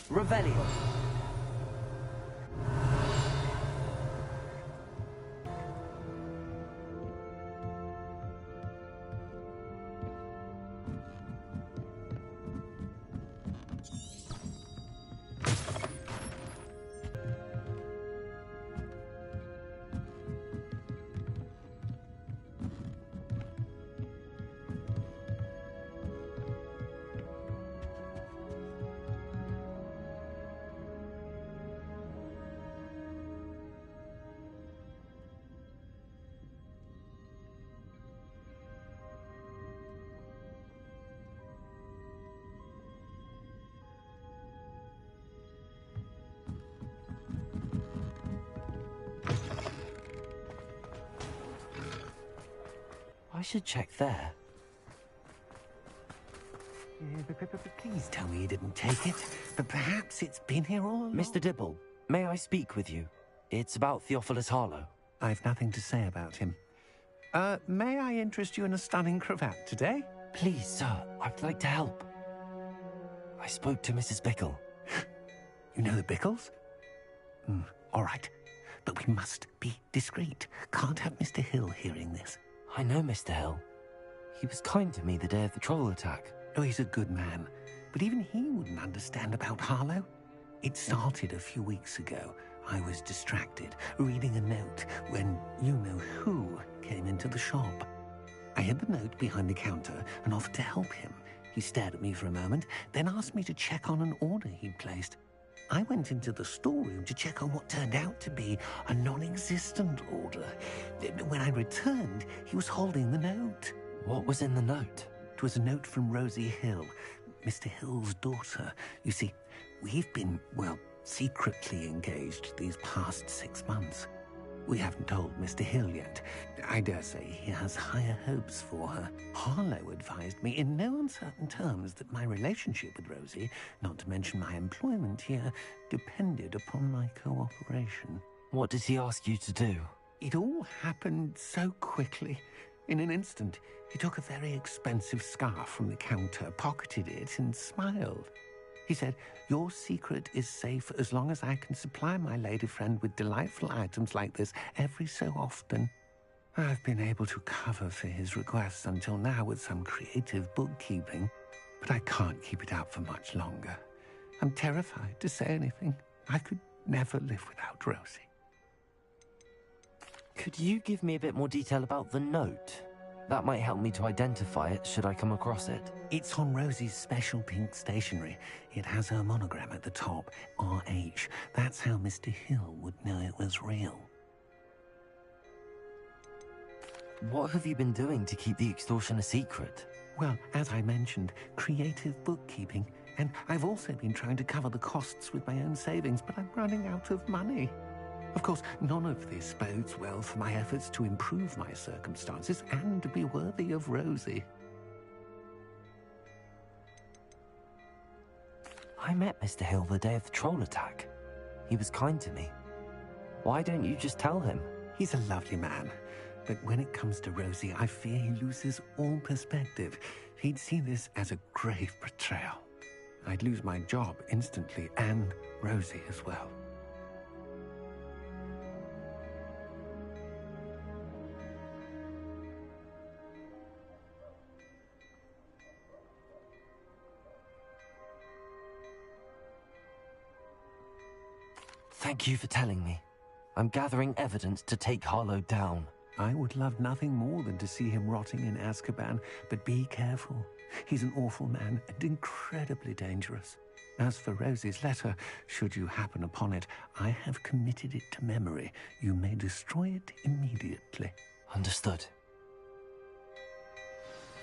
Revelio. I should check there. Please tell me you didn't take it. But perhaps it's been here all along. Mr. Dibble, may I speak with you? It's about Theophilus Harlow. I've nothing to say about him. May I interest you in a stunning cravat today? Please, sir, I'd like to help. I spoke to Mrs. Bickle. You know the Bickles? All right. But we must be discreet. Can't have Mr. Hill hearing this. I know Mr. Hill. He was kind to me the day of the troll attack. Oh, he's a good man. But even he wouldn't understand about Harlow. It started a few weeks ago. I was distracted, reading a note, when you-know-who came into the shop. I hid the note behind the counter and offered to help him. He stared at me for a moment, then asked me to check on an order he'd placed. I went into the storeroom to check on what turned out to be a non-existent order. When I returned, he was holding the note. What was in the note? It was a note from Rosie Hill, Mr. Hill's daughter. You see, we've been, well, secretly engaged these past 6 months. We haven't told Mr. Hill yet. I dare say he has higher hopes for her. Harlow advised me in no uncertain terms that my relationship with Rosie, not to mention my employment here, depended upon my cooperation. What did he ask you to do? It all happened so quickly. In an instant, he took a very expensive scarf from the counter, pocketed it, and smiled. He said, "Your secret is safe as long as I can supply my lady friend with delightful items like this every so often." I've been able to cover for his requests until now with some creative bookkeeping, but I can't keep it up for much longer. I'm terrified to say anything. I could never live without Rosie. Could you give me a bit more detail about the note? That might help me to identify it should I come across it. It's on Rosie's special pink stationery. It has her monogram at the top, RH. That's how Mr. Hill would know it was real. What have you been doing to keep the extortion a secret? Well, as I mentioned, creative bookkeeping. And I've also been trying to cover the costs with my own savings, but I'm running out of money. Of course, none of this bodes well for my efforts to improve my circumstances and to be worthy of Rosie. I met Mr. Hill the day of the troll attack. He was kind to me. Why don't you just tell him? He's a lovely man, but when it comes to Rosie, I fear he loses all perspective. He'd see this as a grave betrayal. I'd lose my job instantly, and Rosie as well. Thank you for telling me. I'm gathering evidence to take Harlow down. I would love nothing more than to see him rotting in Azkaban, but be careful. He's an awful man and incredibly dangerous. As for Rosie's letter, should you happen upon it, I have committed it to memory. You may destroy it immediately. Understood.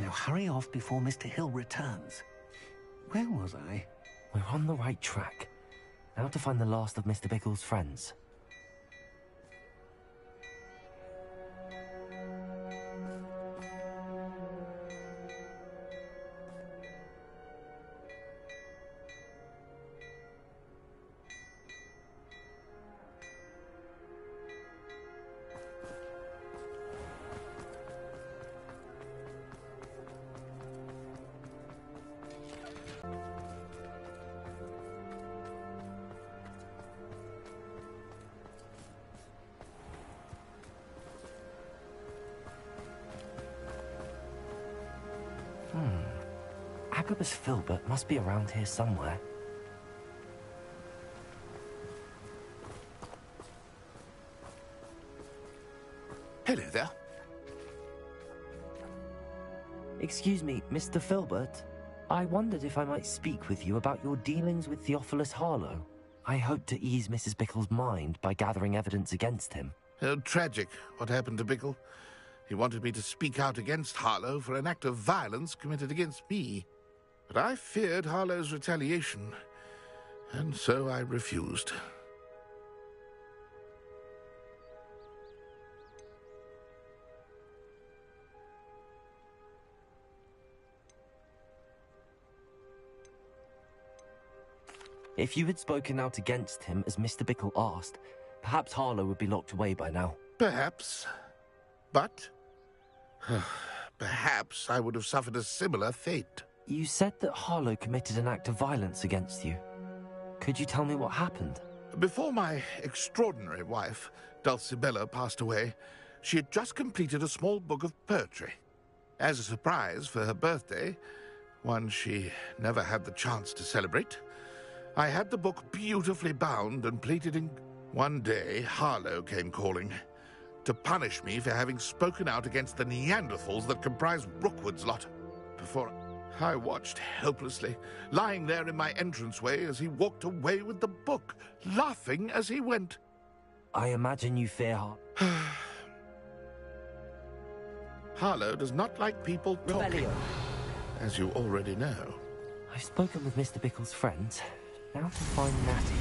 Now hurry off before Mr. Hill returns. Where was I? We're on the right track. Now to find the last of Mr. Bickle's friends. Agabus Filbert must be around here somewhere. Hello there. Excuse me, Mr. Filbert. I wondered if I might speak with you about your dealings with Theophilus Harlow. I hope to ease Mrs. Bickle's mind by gathering evidence against him. Oh, tragic, what happened to Bickle. He wanted me to speak out against Harlow for an act of violence committed against me. But I feared Harlow's retaliation, and so I refused. If you had spoken out against him as Mr. Bickle asked, perhaps Harlow would be locked away by now. Perhaps. But perhaps I would have suffered a similar fate. You said that Harlow committed an act of violence against you. Could you tell me what happened? Before my extraordinary wife, Dulcibella, passed away, she had just completed a small book of poetry. As a surprise for her birthday, one she never had the chance to celebrate, I had the book beautifully bound and plated in. One day, Harlow came calling to punish me for having spoken out against the Neanderthals that comprise Rookwood's lot. Before I watched helplessly, lying there in my entranceway as he walked away with the book, laughing as he went. I imagine you fear Harlow does not like people talking, Rebellion. as you already know. I've spoken with Mr. Bickle's friends. Now to find Natty.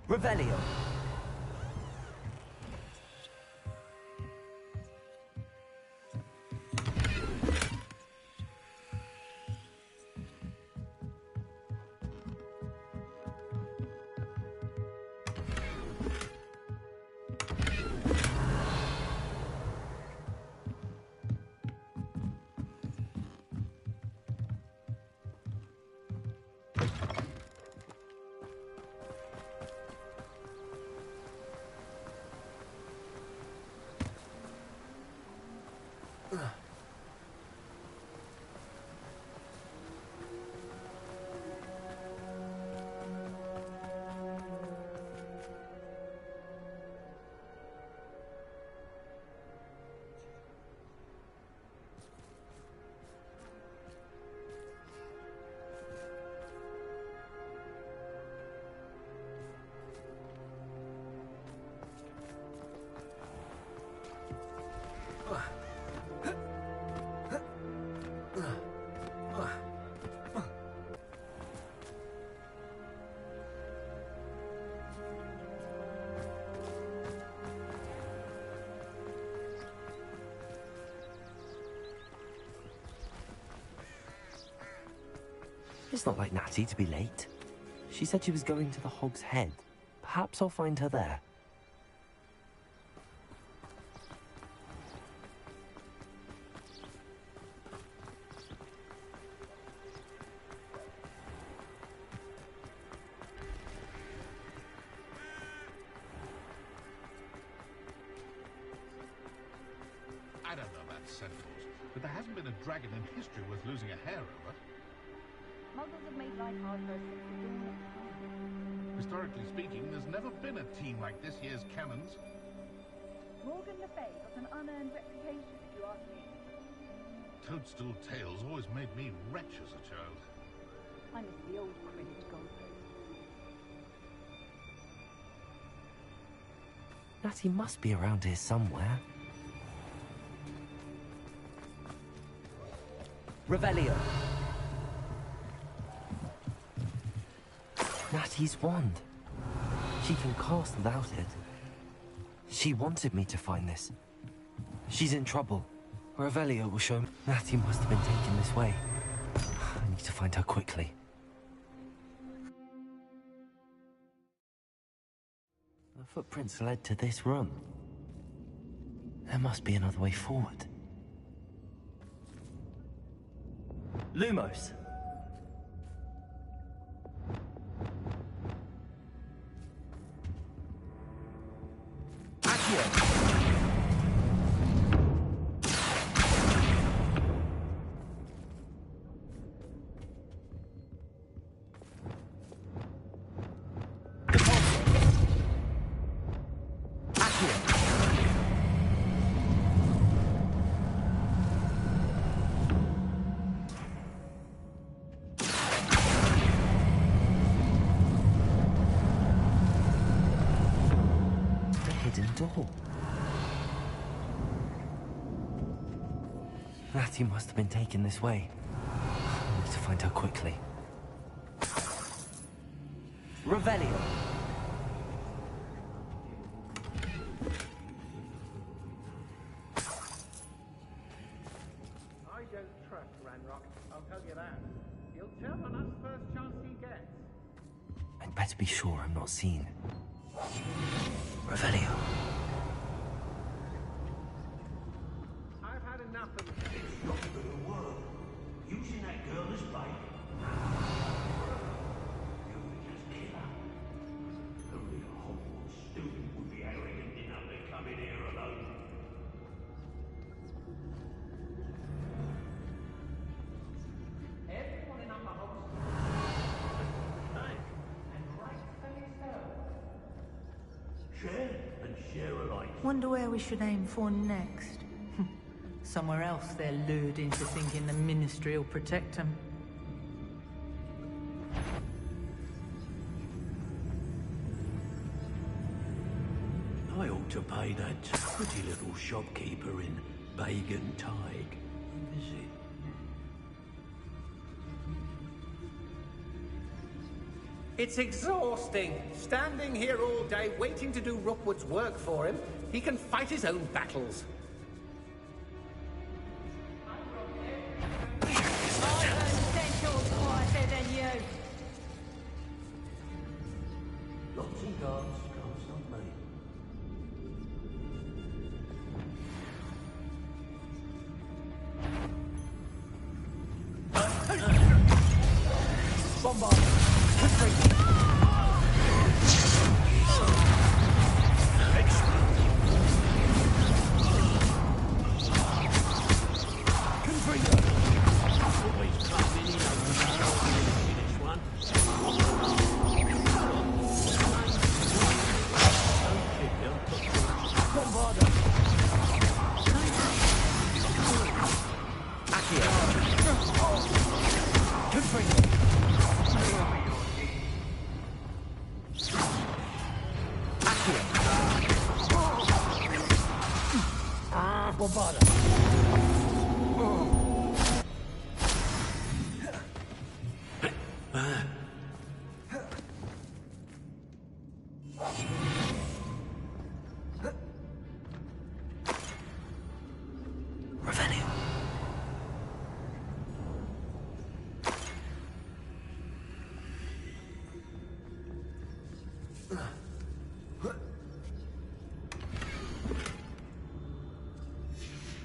Revelio. It's not like Natty to be late. She said she was going to the Hog's Head. Perhaps I'll find her there. I don't know about Centaurs, but there hasn't been a dragon in history worth losing a hair over. Muggles have made life hard for us since the dawn of time. Historically speaking, there's never been a team like this year's Cannons. Morgan Le Fay got an unearned reputation, if you ask me. Toadstool tales always made me wretch as a child. I miss the old cribbage goalpost. Natty must be around here somewhere. Revelio. Natty's wand. She can cast without it. She wanted me to find this. She's in trouble. Revelio will show me. Natty must have been taken this way. I need to find her quickly. The footprints led to this room. There must be another way forward. Lumos. Door. Natty must have been taken this way. I need to find her quickly. Revelio. I don't trust Ranrock, I'll tell you that. He'll tell on us first chance he gets. I'd better be sure I'm not seen. Revelio. I've had enough of this. It's not gonna work. Using that girl as bait. You would just kill her. Only a Hogwarts student would be arrogant enough to come in here alone. Everyone in our house. And right for yourself. Share and share alike. Wonder where we should aim for next. Somewhere else they're lured into thinking the Ministry will protect them. I ought to pay that pretty little shopkeeper in Bagan Tig a visit. It's exhausting. Standing here all day waiting to do Rookwood's work for him. He can fight his own battles. Lots and guards can't stop me. Bombard! Always coming in this one. Revelio.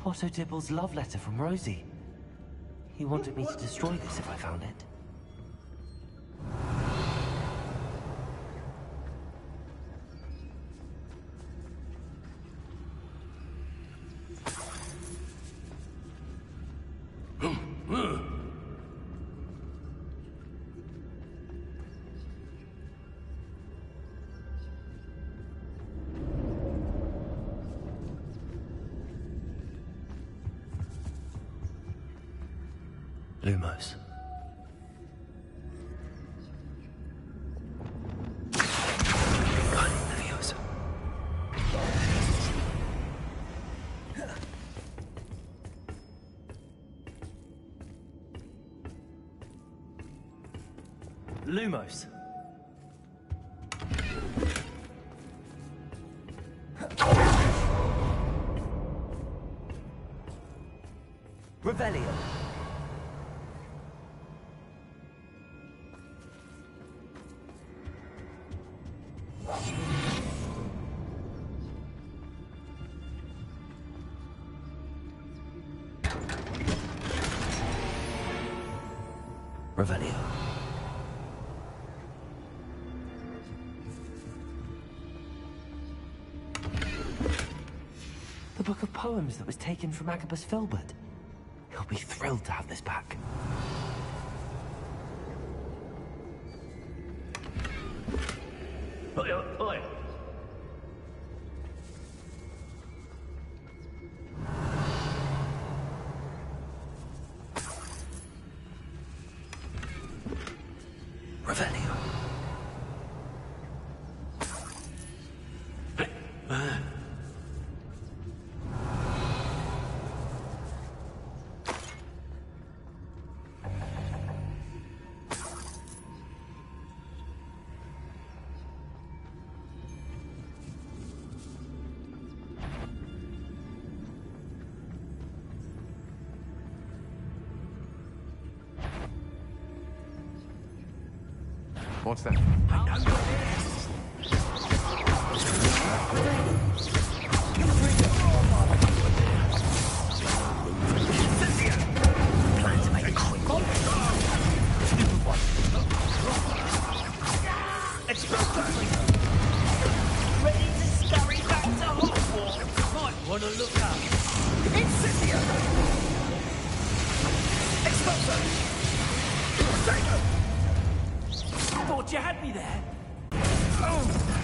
Otto Dibble's love letter from Rosie. He wanted me to destroy this if I found it. Lumos. Guardian Leviosa. Lumos. Revelio. Revelio. The book of poems that was taken from Agabus Filbert. He'll be thrilled to have this back. Oi, oi. Revelio. What's that? Plan to make a quick one. Ready to scurry back to Hogwarts. Might want to look up. Incendio! Expulso! Take him! Thought you had me there. Oh!